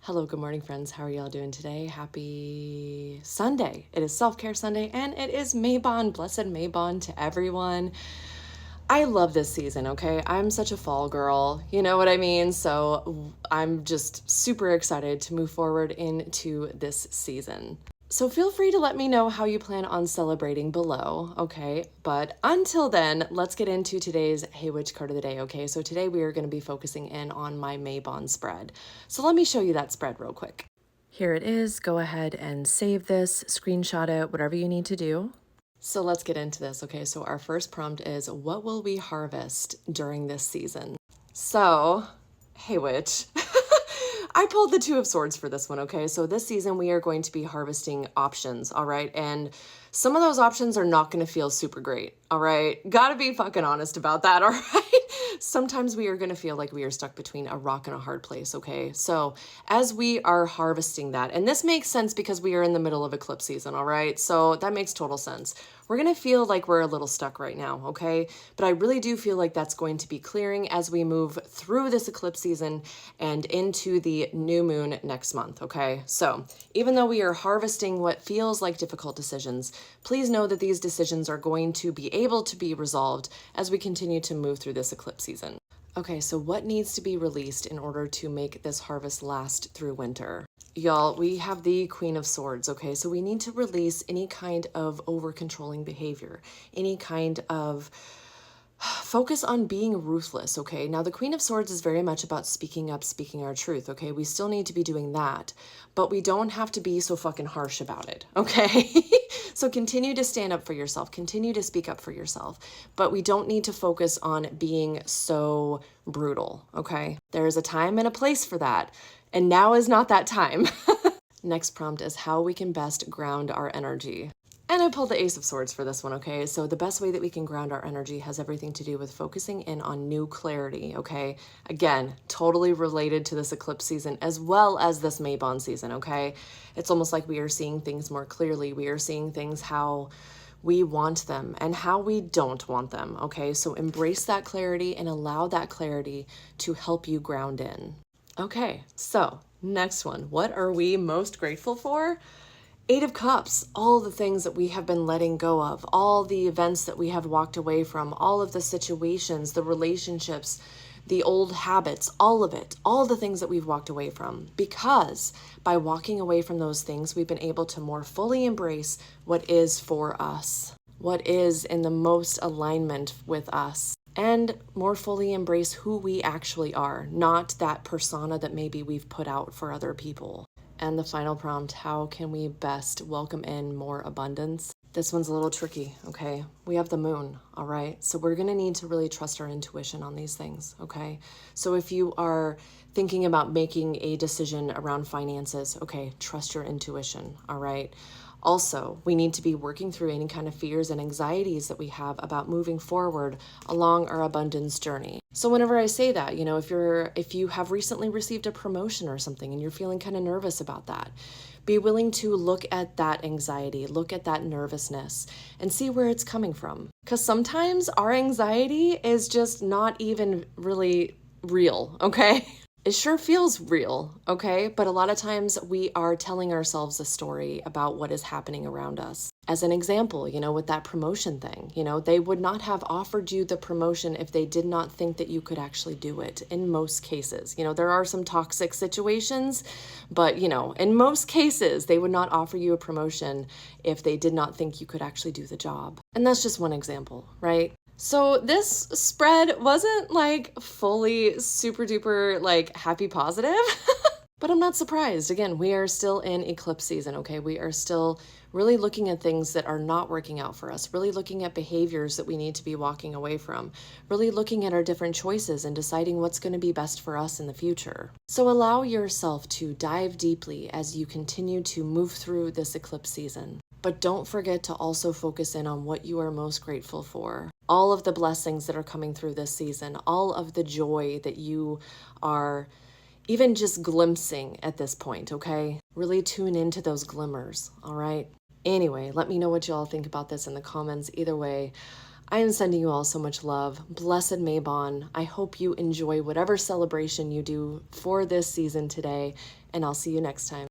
Hello, good morning, friends. How are y'all doing today? Happy Sunday. It is Self-Care Sunday, and it is Mabon. Blessed Mabon to everyone. I love this season, okay? I'm such a fall girl, you know what I mean? So I'm just super excited to move forward into this season. So feel free to let me know how you plan on celebrating below, okay? But until then, let's get into today's Hey Witch card of the day, okay? So today we are going to be focusing in on my Mabon spread. So let me show you that spread real quick. Here it is. Go ahead and save this, screenshot it, whatever you need to do. So let's get into this, okay? So our first prompt is, what will we harvest during this season? So, hey witch. I pulled the Two of Swords for this one, okay? So this season we are going to be harvesting options, all right? And some of those options are not going to feel super great, all right? Gotta be fucking honest about that, all right? Sometimes we are going to feel like we are stuck between a rock and a hard place, okay? So as we are harvesting that, and this makes sense because we are in the middle of eclipse season, all right? So that makes total sense. We're going to feel like we're a little stuck right now, okay? But I really do feel like that's going to be clearing as we move through this eclipse season and into the new moon next month, okay? So even though we are harvesting what feels like difficult decisions, please know that these decisions are going to be able to be resolved as we continue to move through this eclipse season. Okay, so what needs to be released in order to make this harvest last through winter? Y'all, we have the Queen of Swords, okay? So we need to release any kind of over-controlling behavior, any kind of focus on being ruthless, okay? Now, the Queen of Swords is very much about speaking up, speaking our truth, okay? We still need to be doing that, but we don't have to be so fucking harsh about it, okay? So continue to stand up for yourself, continue to speak up for yourself, but we don't need to focus on being so brutal, okay? There is a time and a place for that, and now is not that time. Next prompt is how we can best ground our energy. And I pulled the Ace of Swords for this one, okay? So the best way that we can ground our energy has everything to do with focusing in on new clarity, okay? Again, totally related to this eclipse season as well as this Mabon season, okay? It's almost like we are seeing things more clearly. We are seeing things how we want them and how we don't want them, okay? So embrace that clarity and allow that clarity to help you ground in. Okay, so next one. What are we most grateful for? Eight of Cups, all the things that we have been letting go of, all the events that we have walked away from, all of the situations, the relationships, the old habits, all of it, all the things that we've walked away from. Because by walking away from those things, we've been able to more fully embrace what is for us, what is in the most alignment with us, and more fully embrace who we actually are, not that persona that maybe we've put out for other people. And the final prompt, how can we best welcome in more abundance? This one's a little tricky, okay? We have the moon, all right? So we're gonna need to really trust our intuition on these things, okay? So if you are thinking about making a decision around finances, okay, trust your intuition, all right? Also, we need to be working through any kind of fears and anxieties that we have about moving forward along our abundance journey. So whenever I say that, you know, if you have recently received a promotion or something and you're feeling kind of nervous about that, be willing to look at that anxiety, look at that nervousness and see where it's coming from. Because sometimes our anxiety is just not even really real, okay? It sure feels real, okay? But a lot of times we are telling ourselves a story about what is happening around us. As an example, you know, with that promotion thing, you know, they would not have offered you the promotion if they did not think that you could actually do it in most cases. You know, there are some toxic situations, but, you know, in most cases, they would not offer you a promotion if they did not think you could actually do the job. And that's just one example, right? So this spread wasn't like fully super duper like happy positive, but I'm not surprised. Again, we are still in eclipse season, okay? We are still really looking at things that are not working out for us, really looking at behaviors that we need to be walking away from, really looking at our different choices and deciding what's going to be best for us in the future. So allow yourself to dive deeply as you continue to move through this eclipse season. But don't forget to also focus in on what you are most grateful for. All of the blessings that are coming through this season, all of the joy that you are even just glimpsing at this point, okay? Really tune into those glimmers, all right? Anyway, let me know what you all think about this in the comments. Either way, I am sending you all so much love. Blessed Mabon. I hope you enjoy whatever celebration you do for this season today, and I'll see you next time.